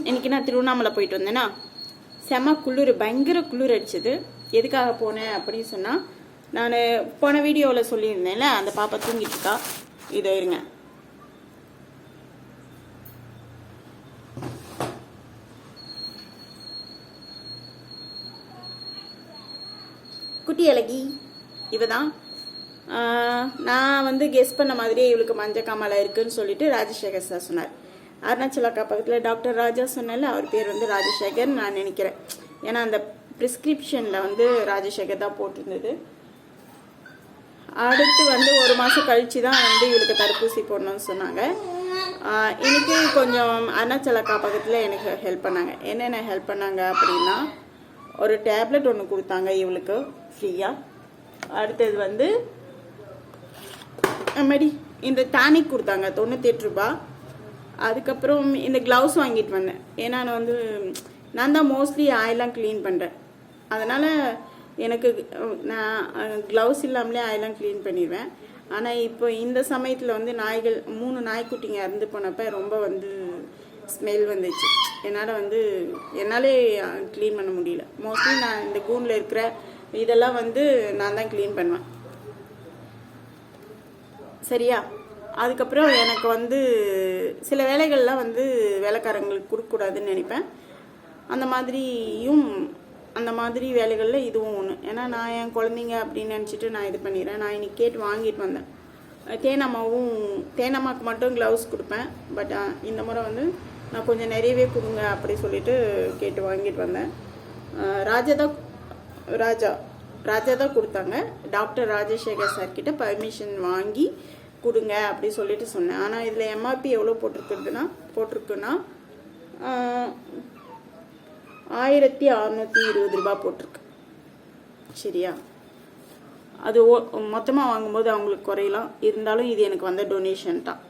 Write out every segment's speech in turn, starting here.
இன்னைக்கு நான் திருவண்ணாமலை போயிட்டு வந்தேன்னா செம குளிர், பயங்கர குளிர் அடிச்சது. எதுக்காக போனேன் அப்படின்னு சொன்னால், நான் போன வீடியோவில் சொல்லியிருந்தேன்ல, அந்த பாப்பா தூங்கிட்டு இருக்கா. இதோ இருங்க, குட்டி அழகி இவ தான். நான் வந்து கெஸ் பண்ண மாதிரியே இவளுக்கு மஞ்சக்காமலை இருக்குன்னு சொல்லிட்டு ராஜசேகர் சார் சொன்னார். அருணாச்சலக்கா பக்கத்தில் டாக்டர் ராஜா சொன்னால, அவர் பேர் வந்து ராஜசேகர் நான் நினைக்கிறேன். ஏன்னா அந்த ப்ரிஸ்கிரிப்ஷனில் வந்து ராஜசேகர் தான் போட்டிருந்தது. அடுத்து வந்து ஒரு மாதம் கழித்து தான் வந்து இவளுக்கு தடுப்பூசி போடணும்னு சொன்னாங்க. இன்னைக்கு கொஞ்சம் அருணாச்சலக்கா பக்கத்தில் எனக்கு ஹெல்ப் பண்ணாங்க. என்னென்ன ஹெல்ப் பண்ணாங்க அப்படின்னா, ஒரு டேப்லெட் ஒன்று கொடுத்தாங்க இவளுக்கு ஃப்ரீயாக. அடுத்தது வந்து மாதிரி இந்த டானிக் கொடுத்தாங்க 98 ரூபா. அதுக்கப்புறம் இந்த க்ளவுஸ் வாங்கிட்டு வந்தேன். ஏன்னா நான் தான் மோஸ்ட்லி ஆயிலாம் க்ளீன் பண்ணுறேன். அதனால் எனக்கு நான் க்ளவுஸ் இல்லாமலே ஆயிலாம் க்ளீன் பண்ணிடுவேன். ஆனால் இப்போ இந்த சமயத்தில் வந்து 3 நாய்க்குட்டிங்க இறந்து போனப்போ ரொம்ப வந்து ஸ்மெல் வந்துச்சு. என்னாலே க்ளீன் பண்ண முடியல. மோஸ்ட்லி நான் இந்த கூண்டில் இருக்கிற இதெல்லாம் வந்து நான் தான் க்ளீன் பண்ணுவேன். சரியா? அதுக்கப்புறம் எனக்கு வந்து சில வேலைகள்லாம் வந்து வேலைக்காரங்களுக்கு கொடுக்கக்கூடாதுன்னு நினைப்பேன். அந்த மாதிரி வேலைகளில் இதுவும் ஒன்று. ஏன்னா நான் என் குழந்தைங்க அப்படின்னு நினச்சிட்டு நான் இது பண்ணிடுறேன். நான் இன்னைக்கு கேட்டு வாங்கிட்டு வந்தேன். தேனம்மாவுக்கு மட்டும் க்ளவுஸ் கொடுப்பேன். பட் இந்த முறை வந்து நான் கொஞ்சம் நிறையவே கொடுங்க அப்படி சொல்லிட்டு கேட்டு வாங்கிட்டு வந்தேன். ராஜா தான் கொடுத்தாங்க. டாக்டர் ராஜசேகர் சார்கிட்ட பர்மிஷன் வாங்கி கொடுங்க அப்படி சொல்லிட்டு சொன்னேன். ஆனால் இதில் எம்ஆர்பி எவ்வளோ போட்டிருக்குன்னா 1620 ரூபா போட்டிருக்கு. சரியா? அது மொத்தமாக வாங்கும்போது அவங்களுக்கு குறையலாம். இருந்தாலும் இது எனக்கு வந்த டொனேஷன் தான்.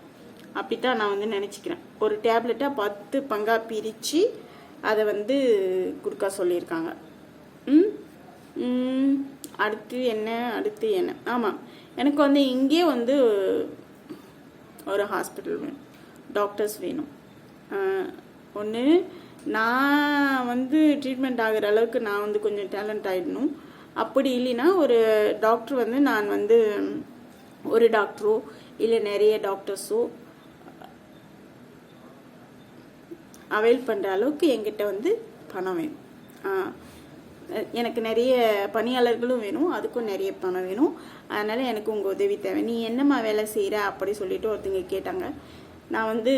அப்படித்தான் நான் வந்து நினச்சிக்கிறேன். ஒரு டேப்லெட்டை 10 பங்காக பிரித்து அதை வந்து கொடுக்க சொல்லியிருக்காங்க. அடுத்து என்ன ஆமாம், எனக்கு வந்து இங்கே வந்து ஒரு ஹாஸ்பிட்டல் வேணும், டாக்டர்ஸ் வேணும். ஒன்று நான் வந்து ட்ரீட்மெண்ட் ஆகிற அளவுக்கு நான் வந்து கொஞ்சம் டேலண்ட் ஆகிடணும். அப்படி இல்லைன்னா ஒரு டாக்டர் வந்து நான் வந்து ஒரு டாக்டரோ இல்லை நிறைய டாக்டர்ஸோ அவைல் பண்ணுற அளவுக்கு என்கிட்ட வந்து பணம் வேணும். எனக்கு நிறைய பணியாளர்களும் வேணும், அதுக்கும் நிறைய பணம் வேணும். அதனால் எனக்கு உங்கள் உதவி தேவை. நீ என்னம்மா வேலை செய்கிற அப்படி சொல்லிட்டு ஒருத்தங்க கேட்டாங்க. நான் வந்து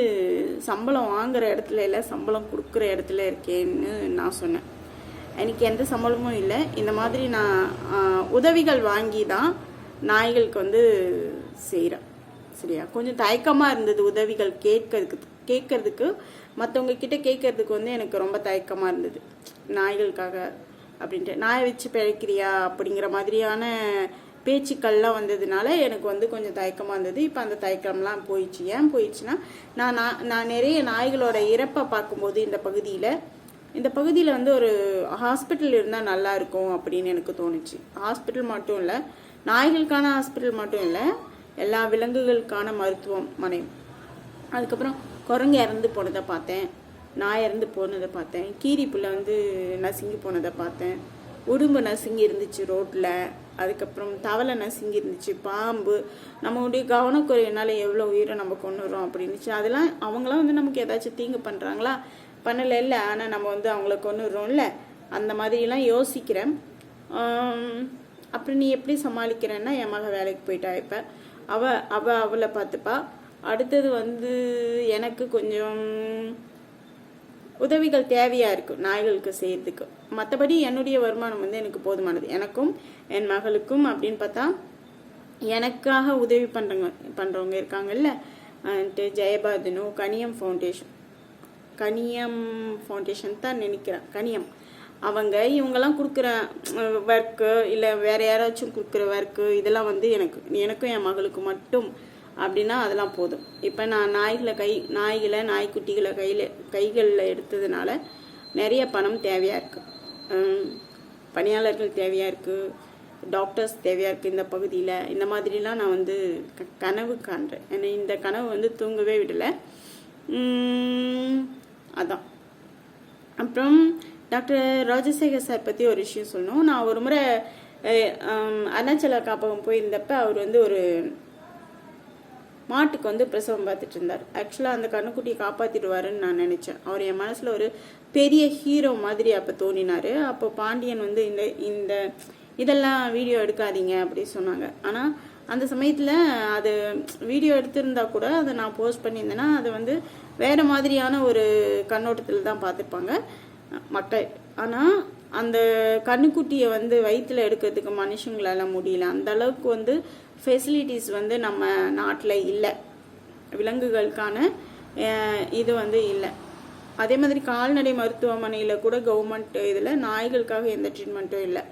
சம்பளம் வாங்குகிற இடத்துல இல்லை, சம்பளம் கொடுக்குற இடத்துல இருக்கேன்னு நான் சொன்னேன். எனக்கு எந்த சம்பளமும் இல்லை. இந்த மாதிரி நான் உதவிகள் வாங்கி தான் நாய்களுக்கு வந்து செய்கிறேன். சரியா? கொஞ்சம் தயக்கமாக இருந்தது உதவிகள் கேட்கறதுக்கு மற்றவங்க கிட்ட கேட்கறதுக்கு வந்து எனக்கு ரொம்ப தயக்கமாக இருந்தது. நாய்களுக்காக அப்படின்ட்டு நாயை வச்சு பிழைக்கிறியா அப்படிங்கிற மாதிரியான பேச்சுக்கள்லாம் வந்ததுனால எனக்கு வந்து கொஞ்சம் தயக்கமாக இருந்தது. இப்போ அந்த தயக்கம்லாம் போயிடுச்சு. ஏன் போயிடுச்சுன்னா, நான் நிறைய நாய்களோட இறப்பை பார்க்கும்போது இந்த பகுதியில் வந்து ஒரு ஹாஸ்பிட்டல் இருந்தால் நல்லா இருக்கும் அப்படின்னு எனக்கு தோணுச்சு. ஹாஸ்பிட்டல் மட்டும் இல்லை, நாய்களுக்கான ஹாஸ்பிட்டல் மட்டும் இல்லை, எல்லா விலங்குகளுக்கான மருத்துவமனை. அதுக்கப்புறம் குரங்கு இறந்து போனதை பார்த்தேன், நாய் இறந்து போனதை பார்த்தேன், கீரி புல்லை வந்து நசுங்கி போனதை பார்த்தேன், உடும்பு நசுங்கி இருந்துச்சு ரோட்டில், அதுக்கப்புறம் தவளை நசுங்கி இருந்துச்சு, பாம்பு. நம்மளுடைய கவனக்குறையினால எவ்வளோ உயிரை நம்ம கொண்டுறோம் அப்படின்னுச்சு. அதெல்லாம் அவங்களாம் வந்து நமக்கு ஏதாச்சும் தீங்கு பண்ணுறாங்களா? பண்ணலை இல்லை, ஆனால் நம்ம வந்து அவங்கள கொண்டுடுறோம்ல, அந்த மாதிரிலாம் யோசிக்கிறேன். அப்புறம் நீ எப்படி சமாளிக்கிறேன்னா, என் மக வேலைக்கு போயிட்டா. இப்போ அவளை பார்த்துப்பா. அடுத்தது வந்து எனக்கு கொஞ்சம் உதவிகள் தேவையாக இருக்குது நாய்களுக்கு செய்யறதுக்கு. மற்றபடி என்னுடைய வருமானம் வந்து எனக்கு போதுமானது, எனக்கும் என் மகளுக்கும். அப்படின்னு பார்த்தா எனக்காக உதவி பண்ணுறவங்க இருக்காங்கல்ல, ஜெயபாதனு கனியம் ஃபவுண்டேஷன் தான் நினைக்கிறேன். இவங்கெல்லாம் கொடுக்குற ஒர்க்கு இல்லை வேறு யாராச்சும் கொடுக்குற ஒர்க்கு இதெல்லாம் வந்து எனக்கும் என் மகளுக்கு மட்டும் அப்படின்னா அதெல்லாம் போதும். இப்போ நான் நாய்க்குட்டிகளை கைகளில் எடுத்ததுனால நிறைய பணம் தேவையாக இருக்குது, பணியாளர்கள் தேவையாக இருக்குது, டாக்டர்ஸ் தேவையாக இருக்குது இந்த பகுதியில். இந்த மாதிரிலாம் நான் வந்து கனவு காண்றேன். ஏன்னா இந்த கனவு வந்து தூங்கவே விடலை. அதான். அப்புறம் டாக்டர் ராஜசேகர் சார் பற்றி ஒரு விஷயம் சொல்லணும். நான் ஒரு முறை அருணாச்சல காப்பகம் போயிருந்தப்ப அவர் வந்து ஒரு மாட்டுக்கு வந்து பிரசவம் பார்த்துட்டு இருந்தார். ஆக்சுவலாக அந்த கண்ணுக்குட்டியை காப்பாற்றிடுவாருன்னு நான் நினச்சேன். அவர் என் மனசில் ஒரு பெரிய ஹீரோ மாதிரி அப்போ தோணினார். அப்போ பாண்டியன் வந்து இந்த இதெல்லாம் வீடியோ எடுக்காதீங்க அப்படி சொன்னாங்க. ஆனால் அந்த சமயத்தில் அது வீடியோ எடுத்திருந்தா கூட அதை நான் போஸ்ட் பண்ணியிருந்தேன்னா அது வந்து வேறு மாதிரியான ஒரு கண்ணோட்டத்தில் தான் பார்த்துருப்பாங்க மக்கள். ஆனால் அந்த கண்ணுக்குட்டியை வந்து வயிற்றில் எடுக்கிறதுக்கு மனுஷங்களால முடியல. அந்த அளவுக்கு வந்து ஃபெசிலிட்டிஸ் வந்து நம்ம நாட்டில் இல்லை, விலங்குகளுக்கான இது வந்து இல்லை. அதே மாதிரி கால்நடை மருத்துவமனையில் கூட கவர்மெண்ட் இதில் நாய்களுக்காக எந்த ட்ரீட்மெண்ட்டும் இல்லை.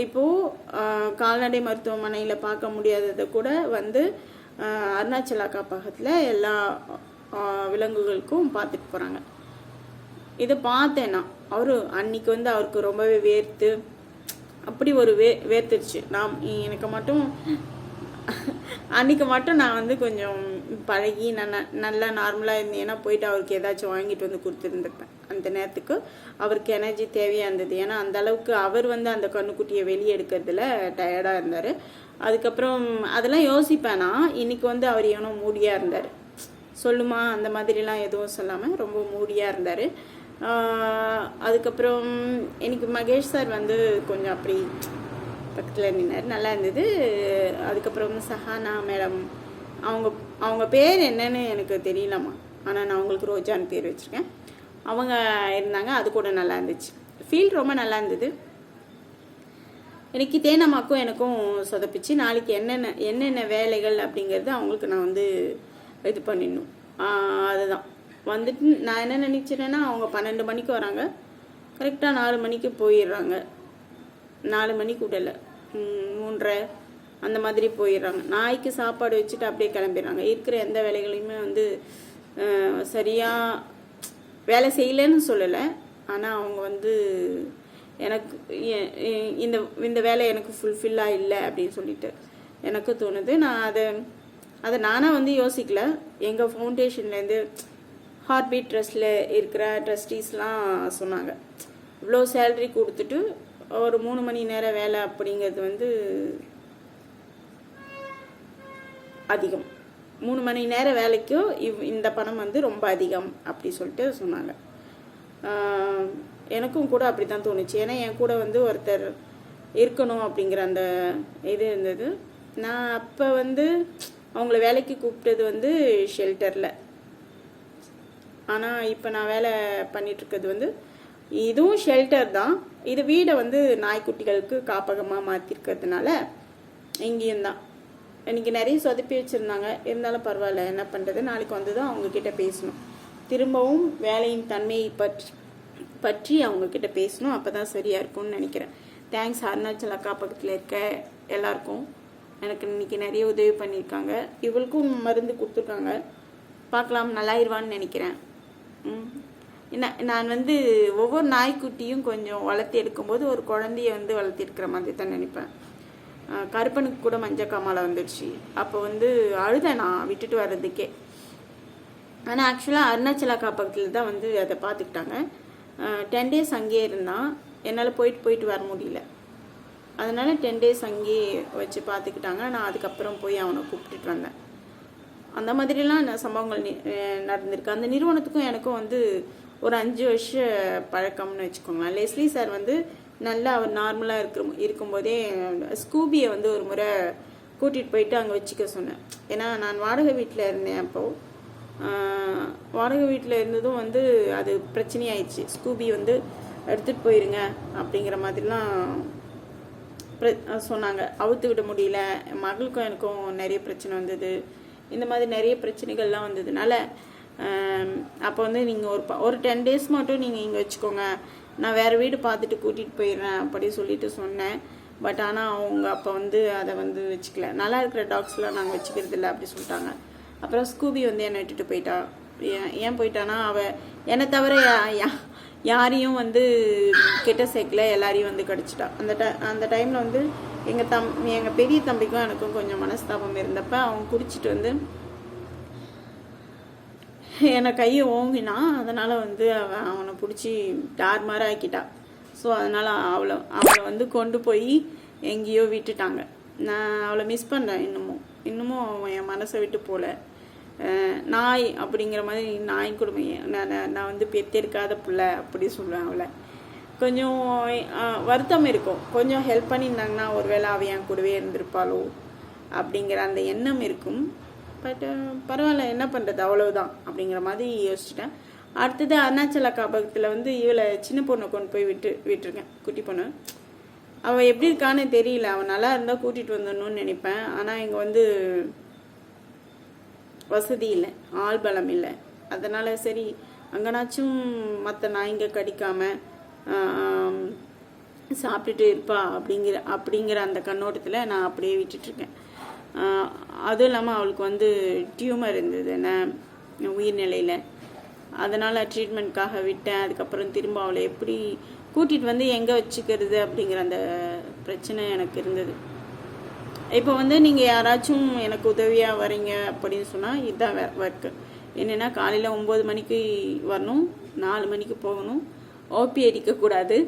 இப்போது கால்நடை மருத்துவமனையில் பார்க்க முடியாததை கூட வந்து அருணாச்சலா காப்பகத்தில் எல்லா விலங்குகளுக்கும் பார்த்துட்டு போகிறாங்க. இதை பார்த்தேன்னா அன்னைக்கு வந்து அவருக்கு ரொம்பவே வேர்த்து அப்படி ஒரு வேர்த்துருச்சு. எனக்கு மட்டும் அன்றைக்கி மட்டும் நான் வந்து கொஞ்சம் பழகி நல்லா நார்மலாக இருந்தேன்னா போயிட்டு அவருக்கு ஏதாச்சும் வாங்கிட்டு வந்து கொடுத்துருந்துருப்பேன். அந்த நேரத்துக்கு அவருக்கு எனர்ஜி தேவையாக இருந்தது. ஏன்னா அந்த அளவுக்கு அவர் வந்து அந்த கண்ணுக்குட்டியை வெளியே எடுக்கிறதுல டயர்டாக இருந்தார். அதுக்கப்புறம் அதெல்லாம் யோசிப்பேனா இன்னைக்கு வந்து அவர் எவனோ மூடியாக இருந்தார். சொல்லுமா அந்த மாதிரிலாம் எதுவும் சொல்லாமல் ரொம்ப மூடியாக இருந்தார். அதுக்கப்புறம் எனக்கு மகேஷ் சார் வந்து கொஞ்சம் அப்படி பக்கத்தில் நின்னார், நல்லா இருந்தது. அதுக்கப்புறம் சஹானா மேடம் அவங்க பேர் என்னன்னு எனக்கு தெரியலம்மா, ஆனால் நான் அவங்களுக்கு ரோஜான்னு பேர் வச்சுருக்கேன். அவங்க இருந்தாங்க, அது கூட நல்லா இருந்துச்சு. ஃபீல் ரொம்ப நல்லா இருந்தது. எனக்கு தேனம்மாக்கும் எனக்கும் சொதப்பிச்சு. நாளைக்கு என்னென்ன வேலைகள் அப்படிங்கிறது அவங்களுக்கு நான் வந்து இது பண்ணிடணும். அதுதான் வந்துட்டு நான் என்ன நினச்சிட்டேன்னா அவங்க 12 மணிக்கு வராங்க, கரெக்டாக 4 மணிக்கு போயிடுறாங்க. 4 மணிக்கு விடலை, 3:30 அந்த மாதிரி போயிடுறாங்க. நாய்க்கு சாப்பாடு வச்சுட்டு அப்படியே கிளம்பிடுறாங்க. இருக்கிற எந்த வேலைகளையுமே வந்து சரியாக வேலை செய்யலைன்னு சொல்லலை, ஆனால் அவங்க வந்து எனக்கு இந்த வேலை எனக்கு ஃபுல்ஃபில்லாக இல்லை அப்படின்னு சொல்லிட்டு எனக்கு தோணுது. நான் அதை நானாக வந்து யோசிக்கல. எங்கள் ஃபவுண்டேஷன்லேருந்து ஹார்ட் பீட் ட்ரஸ்டில் இருக்கிற ட்ரஸ்டீஸ்லாம் சொன்னாங்க, இவ்வளோ சேலரி கொடுத்துட்டு ஒரு 3 மணி நேரம் வேலை அப்படிங்கிறது வந்து அதிகம். 3 மணி நேரம் வேலைக்கும் இந்த பணம் வந்து ரொம்ப அதிகம் அப்படி சொல்லிட்டு சொன்னாங்க. எனக்கும் கூட அப்படி தான் தோணுச்சு. ஏன்னா என் கூட வந்து ஒருத்தர் இருக்கணும் அப்படிங்கிற அந்த இது இருந்தது. நான் அப்போ வந்து அவங்கள வேலைக்கு கூப்பிட்டது வந்து ஷெல்டரில். ஆனால் இப்போ நான் வேலை பண்ணிகிட்ருக்கிறது வந்து இதுவும் ஷெல்டர் தான். இது வீடை வந்து நாய்க்குட்டிகளுக்கு காப்பகமாக மாற்றிருக்கிறதுனால இங்கேயும் தான். இன்றைக்கி நிறைய சொதப்பி வச்சுருந்தாங்க, இருந்தாலும் பரவாயில்ல, என்ன பண்ணுறது. நாளைக்கு வந்து தான் அவங்கக்கிட்ட பேசணும். திரும்பவும் வேலையின் தன்மையை பற்றி அவங்கக்கிட்ட பேசணும். அப்போ தான் சரியாக இருக்கும்னு நினைக்கிறேன். தேங்க்ஸ் அருணாச்சலா காப்பகத்தில் இருக்க எல்லாருக்கும். எனக்கு இன்றைக்கி நிறைய உதவி பண்ணியிருக்காங்க. இவளுக்கும் மருந்து கொடுத்துருக்காங்க, பார்க்கலாம் நல்லாயிருவான்னு நினைக்கிறேன். நான் வந்து ஒவ்வொரு நாய்க்குட்டியும் கொஞ்சம் வளர்த்தி எடுக்கும்போது ஒரு குழந்தைய வந்து வளர்த்தி எடுக்கிற மாதிரி தான் நினைப்பேன். கருப்பனுக்கு கூட மஞ்சள் காமாலை வந்துடுச்சு. அப்போ வந்து அழுதேன் நான் விட்டுட்டு வர்றதுக்கே. ஆனால் ஆக்சுவலாக அருணாச்சலா காப்பகத்தில் தான் வந்து அதை பார்த்துக்கிட்டாங்க. 10 days அங்கேயே இருந்தான். என்னால் போயிட்டு வர முடியல, அதனால் 10 days அங்கேயே வச்சு பார்த்துக்கிட்டாங்க. நான் அதுக்கப்புறம் போய் அவனை கூப்பிட்டுட்டு வந்தேன். அந்த மாதிரிலாம் சம்பவங்கள் நடந்திருக்கு. அந்த நிறுவனத்துக்கும் எனக்கும் வந்து ஒரு 5 வருஷ பழக்கம்னு வச்சுக்கோங்களேன். லெஸ்லி சார் வந்து நல்லா அவர் நார்மலாக இருக்கும்போதே ஸ்கூபியை வந்து ஒரு முறை கூட்டிகிட்டு போயிட்டு அங்கே வச்சுக்க சொன்னேன். ஏன்னா நான் வாடகை வீட்டில் இருந்தேன். அப்போது வாடகை வீட்டில் இருந்ததும் வந்து அது பிரச்சனையாயிடுச்சு. ஸ்கூபி வந்து எடுத்துகிட்டு போயிருங்க அப்படிங்கிற மாதிரிலாம் சொன்னாங்க. அவுத்து விட முடியல. மகளுக்கும் எனக்கும் நிறைய பிரச்சனை வந்தது. இந்த மாதிரி நிறைய பிரச்சனைகள்லாம் வந்ததுனால அப்போ வந்து நீங்கள் ஒரு 10 days மட்டும் நீங்கள் இங்கே வச்சுக்கோங்க, நான் வேறு வீடு பார்த்துட்டு கூட்டிகிட்டு போயிடுறேன் அப்படி சொல்லிட்டு சொன்னேன். பட் ஆனால் அவங்க அப்போ வந்து அதை வந்து வச்சுக்கல. நல்லா இருக்கிற டாக்ஸ்லாம் நாங்கள் வச்சுக்கிறது இல்லை அப்படி சொல்லிட்டாங்க. அப்புறம் ஸ்கூபி வந்து என்னை விட்டுட்டு போயிட்டா. ஏன் போயிட்டானா, அவள் என்னை தவிர யாரையும் வந்து கெட்ட சேர்க்கல, எல்லாரையும் வந்து கிடச்சிட்டா. அந்த டைமில் வந்து எங்கள் பெரிய தம்பிக்கும் எனக்கும் கொஞ்சம் மனஸ்தாபம் இருந்தப்ப அவங்க குடிச்சிட்டு வந்து என்னை கையை ஓங்கினான். அதனால் வந்து அவனை பிடிச்சி டார் மாதிரி ஆக்கிட்டா. ஸோ அதனால் அவளை வந்து கொண்டு போய் எங்கேயோ விட்டுட்டாங்க. நான் அவளை மிஸ் பண்ணுறேன். இன்னமும் அவன் என் மனசை விட்டு போகல. நாய் அப்படிங்கிற மாதிரி நாய் குடும்பம் நான் வந்து பெற்றெடுக்காத பிள்ளை அப்படி சொல்லுவேன். அவளை கொஞ்சம் வருத்தம் இருக்கும். கொஞ்சம் ஹெல்ப் பண்ணியிருந்தாங்கன்னா ஒருவேளை அவள் என் கூடவே இருந்திருப்பாளோ அப்படிங்கிற அந்த எண்ணம் இருக்கும். பட் பரவாயில்ல, என்ன பண்ணுறது, அவ்வளவுதான் அப்படிங்கிற மாதிரி யோசிச்சிட்டேன். அடுத்தது அருணாச்சல காப்பகத்தில் வந்து இவளை சின்ன பொண்ணை கொண்டு போய் விட்டுருக்கேன். குட்டி பொண்ணு அவள் எப்படி இருக்கான்னு தெரியல. அவன் நல்லா இருந்தால் கூட்டிகிட்டு வந்துடணும்னு நினைப்பேன். ஆனால் இங்கே வந்து வசதி இல்லை, ஆள் பலம் இல்லை. அதனால் சரி அங்கனாச்சும் மற்ற நாய்ங்க கடிக்காமல் சாப்பிட்டுட்டு இருப்பா அப்படிங்கிற அந்த கண்ணோட்டத்தில் நான் அப்படியே விட்டுட்ருக்கேன். அதுவும் இல்லாமல் அவளுக்கு வந்து டியூமர் இருந்தது என்ன உயிர்நிலையில். அதனால் ட்ரீட்மெண்ட்காக விட்டேன். அதுக்கப்புறம் திரும்ப அவளை எப்படி கூட்டிகிட்டு வந்து எங்கே வச்சுக்கிறது அப்படிங்கிற அந்த பிரச்சனை எனக்கு இருந்தது. இப்போ வந்து நீங்கள் யாராச்சும் எனக்கு உதவியாக வரீங்க அப்படின்னு சொன்னால் இதுதான் ஒர்க்கு. என்னென்னா காலையில் 9 மணிக்கு வரணும், 4 மணிக்கு போகணும், ஓபி அடிக்கக்கூடாது.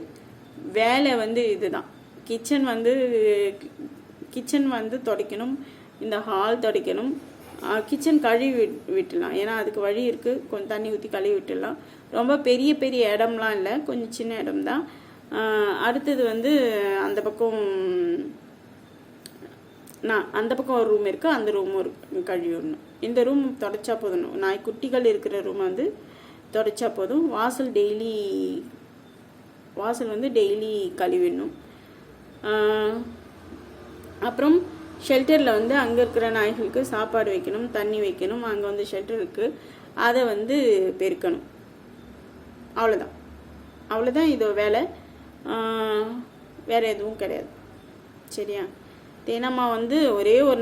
வேலை வந்து இதுதான். கிச்சன் வந்து துடைக்கணும், இந்த ஹால் துடைக்கணும். கிச்சன் கழுவி விட்டுடலாம், ஏன்னா அதுக்கு வழி இருக்குது. கொஞ்சம் தண்ணி ஊற்றி கழுவி விட்டுடலாம். ரொம்ப பெரிய பெரிய இடம்லாம் இல்லை, கொஞ்சம் சின்ன இடம்தான். அடுத்தது வந்து அந்த பக்கம் ஒரு ரூம் இருக்குது, அந்த ரூமும் கழுவி விடணும். இந்த ரூம் தொடச்சா போதும். குட்டிகள் இருக்கிற ரூம் வந்து தொடச்சா போதும். வாசல் வந்து டெய்லி கழுவிடணும். அப்புறம் ஷெல்டரில் வந்து அங்கே இருக்கிற நாய்களுக்கு சாப்பாடு வைக்கணும், தண்ணி வைக்கணும். அங்கே வந்து ஷெல்டர் இருக்குது, அதை வந்து பெருக்கணும். அவ்வளோதான் இதோ வேலை. வேறு எதுவும் கிடையாது. சரியா? தேனம்மா வந்து ஒரே ஒரு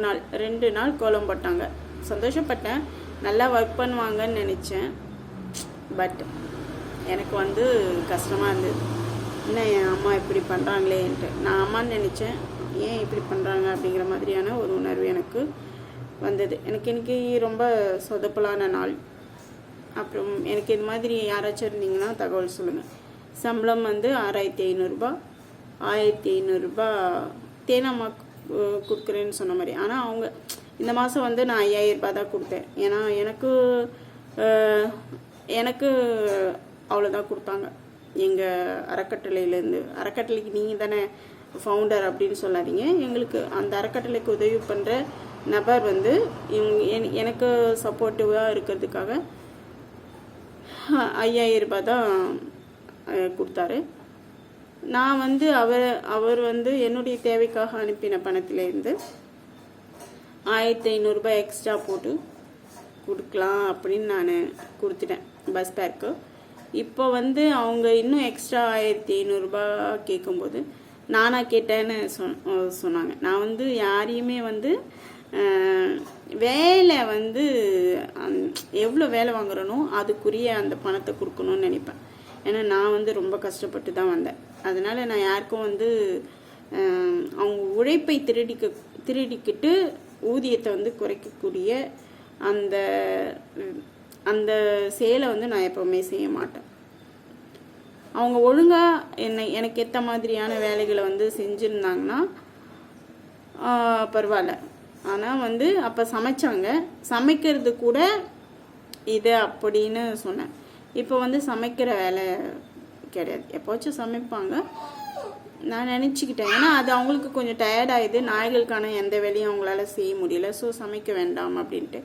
நாள் 2 நாள் கோலம் போட்டாங்க. சந்தோஷப்பட்டேன், நல்லா ஒர்க் பண்ணுவாங்கன்னு நினச்சேன். பட் எனக்கு வந்து கஷ்டமாக இருந்தது. என்ன என் அம்மா இப்படி பண்ணுறாங்களேன்ட்டு. நான் அம்மான்னு நினச்சேன், ஏன் இப்படி பண்ணுறாங்க அப்படிங்கிற மாதிரியான ஒரு உணர்வு எனக்கு வந்தது. எனக்கு இன்னைக்கு ரொம்ப சொதப்பலான நாள். அப்புறம் எனக்கு இது மாதிரி யாராச்சும் இருந்தீங்கன்னா தகவல் சொல்லுங்கள். சம்பளம் வந்து 6500 ரூபாய். 1500 ரூபாய் தேனம்மா கொடுக்குறேன்னு சொன்ன மாதிரி. ஆனால் அவங்க இந்த மாதம் வந்து நான் 5000 ரூபாய் தான் கொடுத்தேன். ஏன்னா எனக்கு அவ்வளோதான் கொடுத்தாங்க எங்கள் அறக்கட்டளையிலேருந்து. அறக்கட்டளைக்கு நீங்கள் தானே ஃபவுண்டர் அப்படின்னு சொல்லாதீங்க. எங்களுக்கு அந்த அறக்கட்டளைக்கு உதவி பண்ணுற நபர் வந்து எனக்கு சப்போர்ட்டிவாக இருக்கிறதுக்காக 5000 ரூபாய் தான் கொடுத்தாரு. நான் வந்து அவர் வந்து என்னுடைய தேவைக்காக அனுப்பின பணத்திலேருந்து 1500 ரூபாய் எக்ஸ்ட்ரா போட்டு கொடுக்கலாம் அப்படின்னு நான் கொடுத்துட்டேன் பஸ் பேருக்கு. இப்போ வந்து அவங்க இன்னும் எக்ஸ்ட்ரா 1500 ரூபாய் கேட்கும்போது நானாக கேட்டேன்னு சொன்னாங்க. நான் வந்து யாரையுமே வந்து வேலை வந்து எவ்வளோ வேலை வாங்குறனோ அதுக்குரிய அந்த பணத்தை கொடுக்கணும்னு நினைப்பேன். ஏன்னா நான் வந்து ரொம்ப கஷ்டப்பட்டு தான் வந்தேன். அதனால் நான் யாருக்கும் வந்து அவங்க உழைப்பை திருடிக்கிட்டு ஊதியத்தை வந்து குறைக்கக்கூடிய அந்த செயலை வந்து நான் எப்போவுமே செய்ய மாட்டேன். அவங்க ஒழுங்காக எனக்கு ஏற்ற மாதிரியான வேலைகளை வந்து செஞ்சுருந்தாங்கன்னா பரவாயில்ல. ஆனால் வந்து அப்போ சமைக்கிறது கூட இது அப்படின்னு சொன்னேன். இப்போ வந்து சமைக்கிற வேலை கிடையாது. எப்போச்சும் சமைப்பாங்க நான் நினச்சிக்கிட்டேன். ஏன்னா அது அவங்களுக்கு கொஞ்சம் டயர்டாகிடுது. நாய்களுக்கான எந்த வேலையும் அவங்களால செய்ய முடியல. ஸோ சமைக்க வேண்டாம் அப்படின்ட்டு.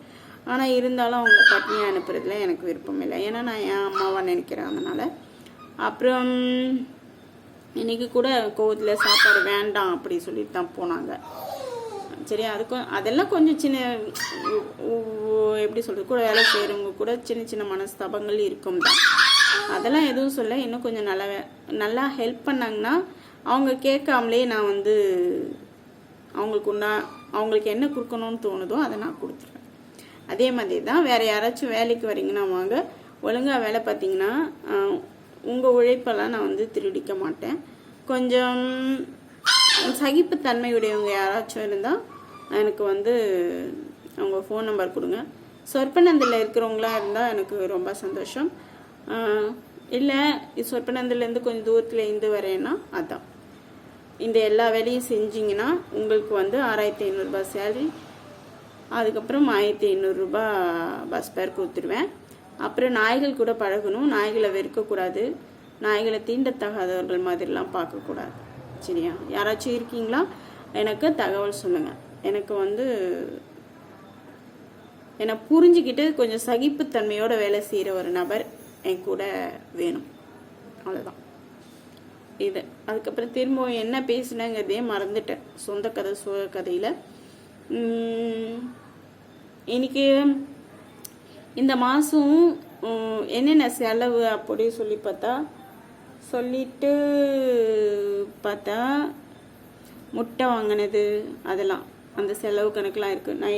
ஆனால் இருந்தாலும் அவங்கள பட்னியாக அனுப்புறதுல எனக்கு விருப்பம் இல்லை. ஏன்னா நான் என் அம்மாவாக நினைக்கிறேன். அதனால் அப்புறம் இன்றைக்கி கூட கோவத்தில் சாப்பாடு வேண்டாம் அப்படி சொல்லிட்டு தான் போனாங்க. சரியா? அதெல்லாம் கொஞ்சம் சின்ன எப்படி சொல்கிறது, கூட வேலை செய்கிறவங்க கூட சின்ன சின்ன மனஸ்தாபங்கள் இருக்கும் தான். அதெல்லாம் எதுவும் சொல்ல. இன்னும் கொஞ்சம் நல்லா ஹெல்ப் பண்ணாங்கன்னா அவங்க கேட்காமலே நான் வந்து அவங்களுக்கு என்ன கொடுக்கணும்னு தோணுதோ அதை நான் கொடுத்துருவேன். அதே மாதிரி தான் வேறு யாராச்சும் வேலைக்கு வரீங்கன்னா வாங்க, ஒழுங்காக வேலை பார்த்தீங்கன்னா உங்கள் உழைப்பெல்லாம் நான் வந்து திருடிக்க மாட்டேன். கொஞ்சம் சகிப்புத்தன்மையுடையவங்க யாராச்சும் இருந்தால் எனக்கு வந்து அவங்க ஃபோன் நம்பர் கொடுங்க, சொற்பநந்தில் இருக்கிறவங்களா இருந்தால் எனக்கு ரொம்ப சந்தோஷம். இல்லை சொற்பநந்திலேருந்து கொஞ்சம் தூரத்தில் இருந்து வரேன்னா அதான் இந்த எல்லா வேலையும் செஞ்சிங்கன்னா உங்களுக்கு வந்து 6500 சேலரி, அதுக்கப்புறம் 1500 பஸ் பேர் கொடுத்துருவேன். அப்புறம் நாய்கள் கூட பழகணும், நாய்களை வெறுக்கக்கூடாது, நாய்களை தீண்டத்தகாதவர்கள் மாதிரிலாம் பார்க்கக்கூடாது. சரியா? யாராச்சும் இருக்கீங்களா? எனக்கு தகவல் சொல்லுங்கள். எனக்கு வந்து என்னை புரிஞ்சுக்கிட்டு கொஞ்சம் சகிப்புத்தன்மையோட வேலை செய்கிற ஒரு நபர் என் கூட வேணும். அவ்வளோதான் இது. அதுக்கப்புறம் திரும்ப என்ன பேசினேங்கிறதே மறந்துட்டேன். சொந்த கதை சோக கதையில் இன்னைக்கு இந்த மாதம் என்னென்ன செலவு அப்படி சொல்லிட்டு பார்த்தா முட்டை வாங்கினது அதெல்லாம் அந்த செலவு கணக்கெலாம் இருக்குது. நான்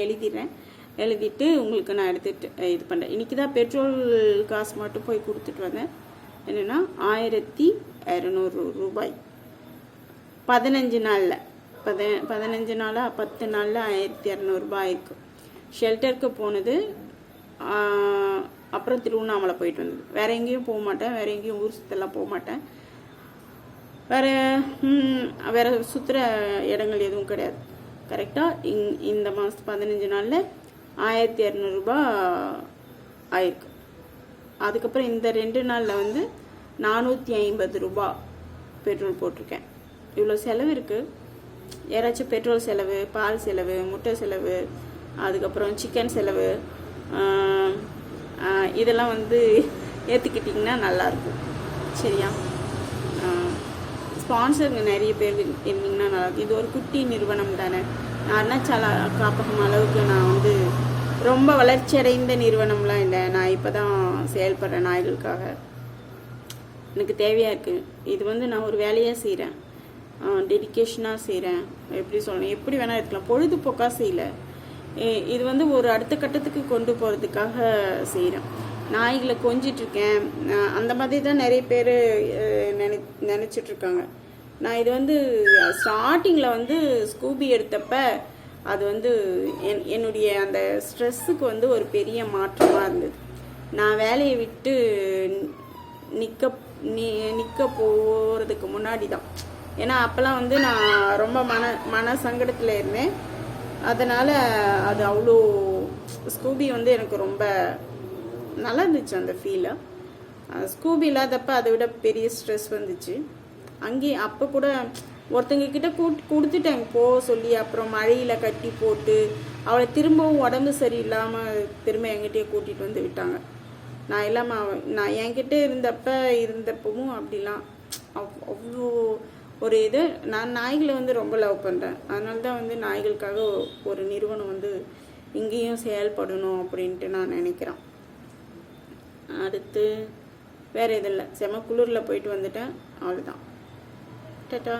எழுதிட்டு உங்களுக்கு நான் எடுத்துட்டு இது பண்ணுறேன். இன்றைக்கி தான் பெட்ரோல் காசு மட்டும் போய் கொடுத்துட்டு வந்தேன். என்னென்னா 1200 ரூபாய் 15 நாளில் 10 நாளில் 1200 ரூபாய் ஆயிருக்கு. ஷெல்டருக்கு போனது, அப்புறம் திருவண்ணாமலை போயிட்டு வந்தது. வேறு எங்கேயும் போக மாட்டேன், வேறு எங்கேயும் ஊர் சுற்றலாம் போக மாட்டேன். வேறு சுற்றுற இடங்கள் எதுவும் கிடையாது. கரெக்டாக இந்த மாதம் 15 நாளில் 1200 ரூபாய் ஆயிருக்கு. அதுக்கப்புறம் இந்த 2 நாளில் வந்து 450 ரூபாய் பெட்ரோல் போட்டிருக்கேன். இவ்வளோ செலவு இருக்குது. யாராச்சும் பெட்ரோல் செலவு, பால் செலவு, முட்டை செலவு, அதுக்கப்புறம் சிக்கன் செலவு, இதெல்லாம் வந்து ஏற்றுக்கிட்டிங்கன்னா நல்லாயிருக்கும். சரியா? ஸ்பான்சருங்க நிறைய பேர் இருந்தீங்கன்னா நல்லாயிருக்கும். இது ஒரு குட்டி நிறுவனம் தானே. அருணாச்சல காப்பகம் அளவுக்கு நான் வந்து ரொம்ப வளர்ச்சி அடைந்த நிறுவனம்லாம் இல்லை. நான் இப்போ தான் செயல்படுறேன் நாய்களுக்காக. எனக்கு தேவையாக இருக்குது. இது வந்து நான் ஒரு வேலையாக செய்கிறேன், டெடிக்கேஷனாக செய்கிறேன். எப்படி சொல்லணும், எப்படி வேணால் இருக்கலாம், பொழுதுபோக்காக செய்யலை. இது வந்து ஒரு அடுத்த கட்டத்துக்கு கொண்டு போகிறதுக்காக செய்கிறேன். நாய்களை கொஞ்சிட்ருக்கேன், அந்த மாதிரி தான் நிறைய பேர் நினச்சிட்ருக்காங்க. நான் இது வந்து ஸ்டார்டிங்கில் வந்து ஸ்கூபி எடுத்தப்ப அது வந்து என்னுடைய அந்த ஸ்ட்ரெஸ்ஸுக்கு வந்து ஒரு பெரிய மாற்றமாக இருந்தது. நான் வேலையை விட்டு நிற்க போகிறதுக்கு முன்னாடி தான். ஏன்னா அப்போல்லாம் வந்து நான் ரொம்ப மன சங்கடத்தில் இருந்தேன். அதனால் அது அவ்வளோ ஸ்கூபி வந்து எனக்கு ரொம்ப நல்லா இருந்துச்சு அந்த ஃபீலை. ஸ்கூபி இல்லாதப்ப அதை விட பெரிய ஸ்ட்ரெஸ் வந்துச்சு. அங்கேயே அப்போ கூட ஒருத்தங்கக்கிட்ட கொடுத்துட்டேன் போக சொல்லி. அப்புறம் மழையில் கட்டி போட்டு அவளை திரும்பவும் உடம்பு சரியில்லாமல் திரும்ப என்கிட்டயே கூட்டிகிட்டு வந்து விட்டாங்க. நான் இல்லாமல் நான் என்கிட்ட இருந்தப்பவும் அப்படிலாம் அவ்வளோ ஒரு இது. நான் நாய்களை வந்து ரொம்ப லவ் பண்ணுறேன். அதனால தான் வந்து நாய்களுக்காக ஒரு நிறுவனம் வந்து இங்கேயும் செயல்படணும் அப்படின்ட்டு நான் நினைக்கிறேன். அடுத்து வேறு எதுவும் இல்லை. செம குளிரில் போயிட்டு வந்துட்டேன். அவ்வளோதான். டாடா.